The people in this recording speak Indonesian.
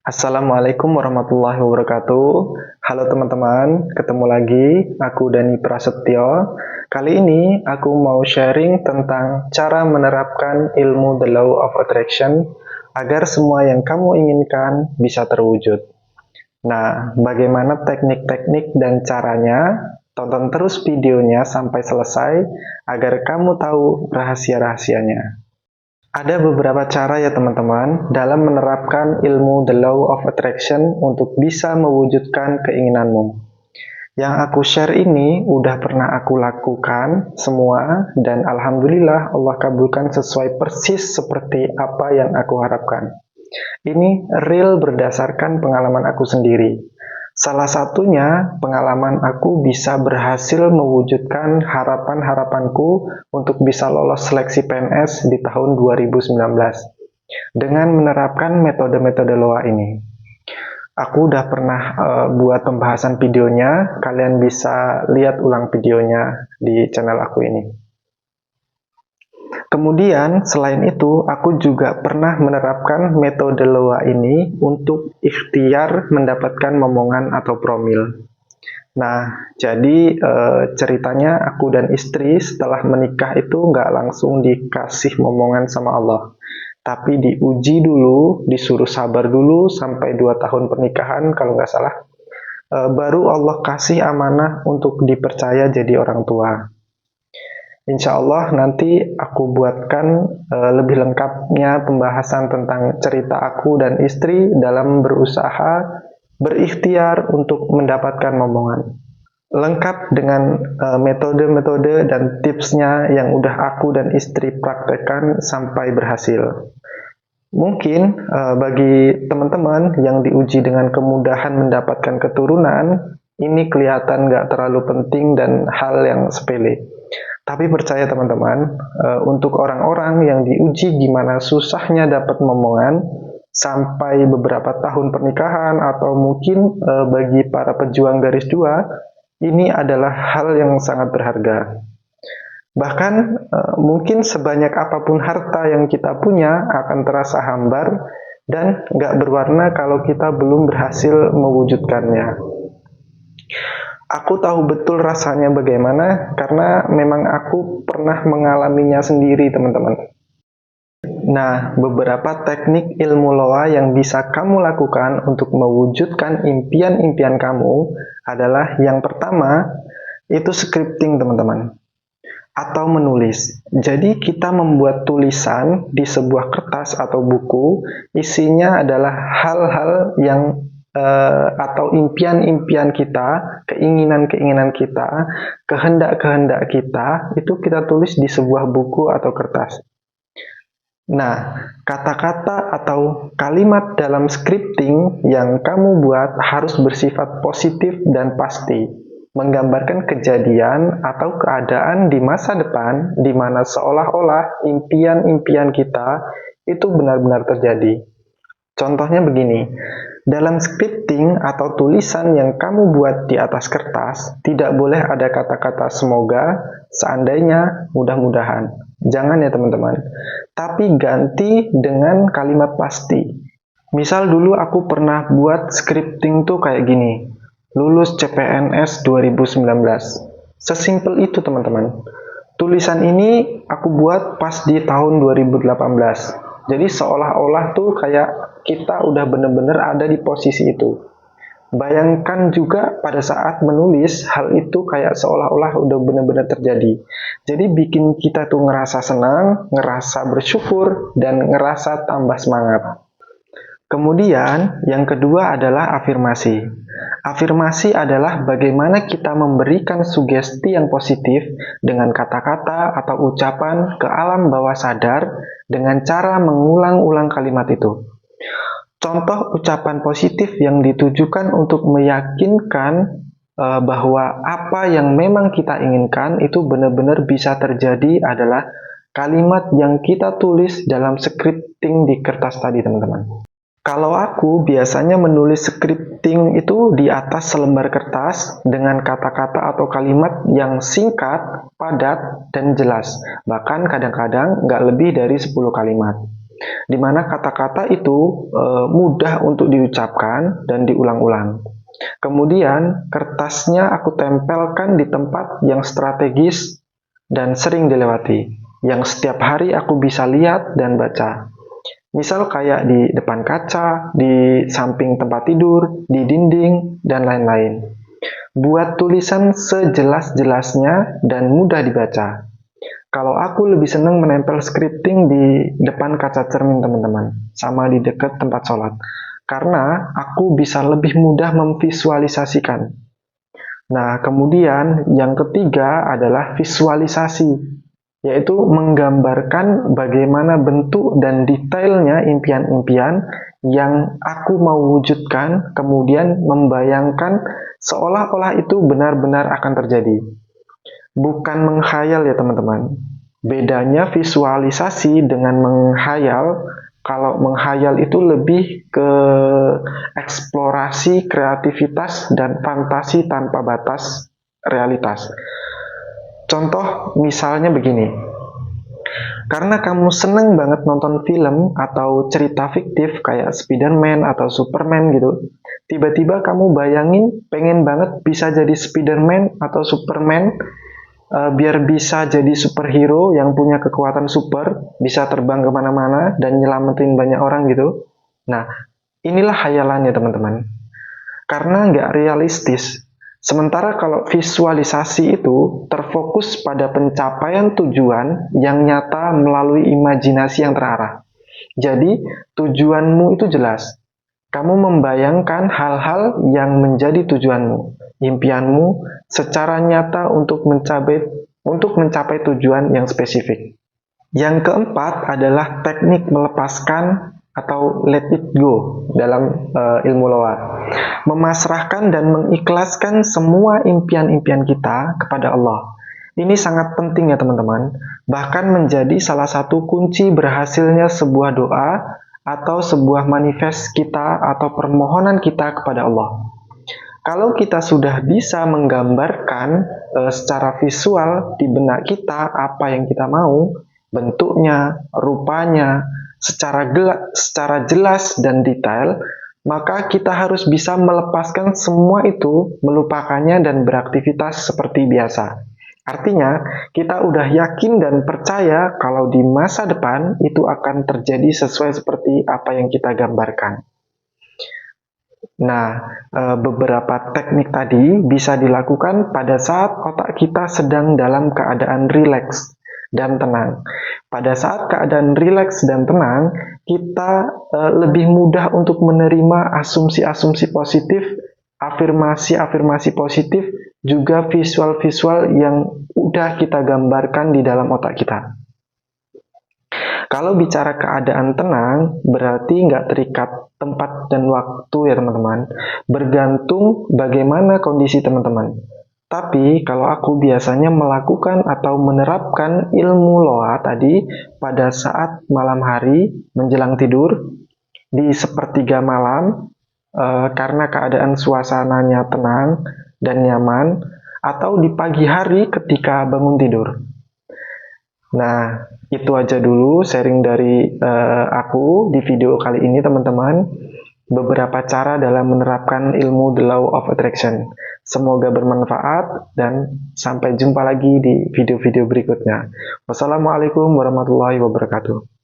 Assalamualaikum warahmatullahi wabarakatuh. Halo teman-teman, ketemu lagi. Aku Dani Prasetyo. Kali ini aku mau sharing tentang cara menerapkan ilmu The Law of Attraction agar semua yang kamu inginkan bisa terwujud. Nah, bagaimana teknik-teknik dan caranya? Tonton terus videonya sampai selesai agar kamu tahu rahasia-rahasianya. Ada beberapa cara ya teman-teman dalam menerapkan ilmu The Law of Attraction untuk bisa mewujudkan keinginanmu. Yang aku share ini udah pernah aku lakukan semua dan alhamdulillah Allah kabulkan sesuai persis seperti apa yang aku harapkan. Ini real berdasarkan pengalaman aku sendiri. Salah satunya, pengalaman aku bisa berhasil mewujudkan harapan-harapanku untuk bisa lolos seleksi PNS di tahun 2019 dengan menerapkan metode-metode LOA ini. Aku udah pernah buat pembahasan videonya, kalian bisa lihat ulang videonya di channel aku ini. Kemudian, selain itu, aku juga pernah menerapkan metode LOA ini untuk ikhtiar mendapatkan momongan atau promil. Nah, jadi ceritanya aku dan istri setelah menikah itu nggak langsung dikasih momongan sama Allah. Tapi diuji dulu, disuruh sabar dulu sampai 2 tahun pernikahan kalau nggak salah. Baru Allah kasih amanah untuk dipercaya jadi orang tua. Insya Allah nanti aku buatkan lebih lengkapnya pembahasan tentang cerita aku dan istri dalam berusaha berikhtiar untuk mendapatkan momongan. Lengkap dengan metode-metode dan tipsnya yang udah aku dan istri praktekkan sampai berhasil. Mungkin bagi teman-teman yang diuji dengan kemudahan mendapatkan keturunan, ini kelihatan nggak terlalu penting dan hal yang sepele. Tapi percaya teman-teman, untuk orang-orang yang diuji gimana susahnya dapat momongan sampai beberapa tahun pernikahan atau mungkin bagi para pejuang garis 2, ini adalah hal yang sangat berharga. Bahkan mungkin sebanyak apapun harta yang kita punya akan terasa hambar dan nggak berwarna kalau kita belum berhasil mewujudkannya. Aku tahu betul rasanya bagaimana karena memang aku pernah mengalaminya sendiri, teman-teman. Nah, beberapa teknik ilmu loa yang bisa kamu lakukan untuk mewujudkan impian-impian kamu adalah yang pertama, itu scripting, teman-teman. Atau menulis. Jadi kita membuat tulisan di sebuah kertas atau buku, isinya adalah hal-hal yang atau impian-impian kita, keinginan-keinginan kita, kehendak-kehendak kita, itu kita tulis di sebuah buku atau kertas. Nah, kata-kata atau kalimat dalam scripting yang kamu buat harus bersifat positif dan pasti, menggambarkan kejadian atau keadaan di masa depan di mana seolah-olah impian-impian kita itu benar-benar terjadi. Contohnya begini, dalam scripting atau tulisan yang kamu buat di atas kertas, tidak boleh ada kata-kata semoga, seandainya, mudah-mudahan. Jangan ya teman-teman. Tapi ganti dengan kalimat pasti. Misal dulu aku pernah buat scripting tuh kayak gini, lulus CPNS 2019. Sesimpel itu teman-teman. Tulisan ini aku buat pas di tahun 2018. Jadi seolah-olah tuh kayak kita udah bener-bener ada di posisi itu. Bayangkan juga pada saat menulis, hal itu kayak seolah-olah udah bener-bener terjadi. Jadi bikin kita tuh ngerasa senang, ngerasa bersyukur, dan ngerasa tambah semangat. Kemudian, yang kedua adalah afirmasi. Afirmasi adalah bagaimana kita memberikan sugesti yang positif dengan kata-kata atau ucapan ke alam bawah sadar dengan cara mengulang-ulang kalimat itu. Contoh ucapan positif yang ditujukan untuk meyakinkan bahwa apa yang memang kita inginkan itu benar-benar bisa terjadi adalah kalimat yang kita tulis dalam scripting di kertas tadi, teman-teman. Kalau aku biasanya menulis scripting itu di atas selembar kertas dengan kata-kata atau kalimat yang singkat, padat, dan jelas. Bahkan kadang-kadang nggak lebih dari 10 kalimat. di mana kata-kata itu mudah untuk diucapkan dan diulang-ulang. Kemudian kertasnya aku tempelkan di tempat yang strategis dan sering dilewati, yang setiap hari aku bisa lihat dan baca. Misal kayak di depan kaca, di samping tempat tidur, di dinding, dan lain-lain. Buat tulisan sejelas-jelasnya dan mudah dibaca. Kalau aku lebih senang menempel scripting di depan kaca cermin teman-teman, sama di dekat tempat sholat. Karena aku bisa lebih mudah memvisualisasikan. Nah, kemudian yang ketiga adalah visualisasi, yaitu menggambarkan bagaimana bentuk dan detailnya impian-impian yang aku mau wujudkan, kemudian membayangkan seolah-olah itu benar-benar akan terjadi. Bukan menghayal ya teman-teman. Bedanya visualisasi dengan menghayal. Kalau menghayal itu lebih ke eksplorasi, kreativitas, dan fantasi tanpa batas realitas. Contoh misalnya begini. Karena kamu seneng banget nonton film atau cerita fiktif kayak Spider-Man atau Superman gitu, tiba-tiba kamu bayangin pengen banget bisa jadi Spider-Man atau Superman, biar bisa jadi superhero yang punya kekuatan super, bisa terbang kemana-mana dan nyelamatin banyak orang gitu. Nah, inilah hayalannya teman-teman. Karena nggak realistis. Sementara kalau visualisasi itu terfokus pada pencapaian tujuan yang nyata melalui imajinasi yang terarah. Jadi, tujuanmu itu jelas. Kamu membayangkan hal-hal yang menjadi tujuanmu, impianmu, secara nyata untuk mencapai tujuan yang spesifik. Yang keempat adalah teknik melepaskan atau let it go dalam ilmu loa. Memasrahkan dan mengikhlaskan semua impian-impian kita kepada Allah. Ini sangat penting ya teman-teman, bahkan menjadi salah satu kunci berhasilnya sebuah doa atau sebuah manifest kita atau permohonan kita kepada Allah. Kalau kita sudah bisa menggambarkan secara visual di benak kita apa yang kita mau, bentuknya, rupanya, secara jelas dan detail, maka kita harus bisa melepaskan semua itu, melupakannya dan beraktivitas seperti biasa. Artinya, kita udah yakin dan percaya kalau di masa depan itu akan terjadi sesuai seperti apa yang kita gambarkan. Nah, beberapa teknik tadi bisa dilakukan pada saat otak kita sedang dalam keadaan rileks dan tenang. Pada saat keadaan rileks dan tenang, kita lebih mudah untuk menerima asumsi-asumsi positif, afirmasi-afirmasi positif, juga visual-visual yang udah kita gambarkan di dalam otak kita. Kalau bicara keadaan tenang, berarti nggak terikat tempat dan waktu ya teman-teman. Bergantung bagaimana kondisi teman-teman. Tapi kalau aku biasanya melakukan atau menerapkan ilmu loa tadi pada saat malam hari menjelang tidur, di sepertiga malam, karena keadaan suasananya tenang dan nyaman, atau di pagi hari ketika bangun tidur. Nah, itu aja dulu sharing dari aku di video kali ini teman-teman. Beberapa cara dalam menerapkan ilmu The Law of Attraction. Semoga bermanfaat dan sampai jumpa lagi di video-video berikutnya. Wassalamualaikum warahmatullahi wabarakatuh.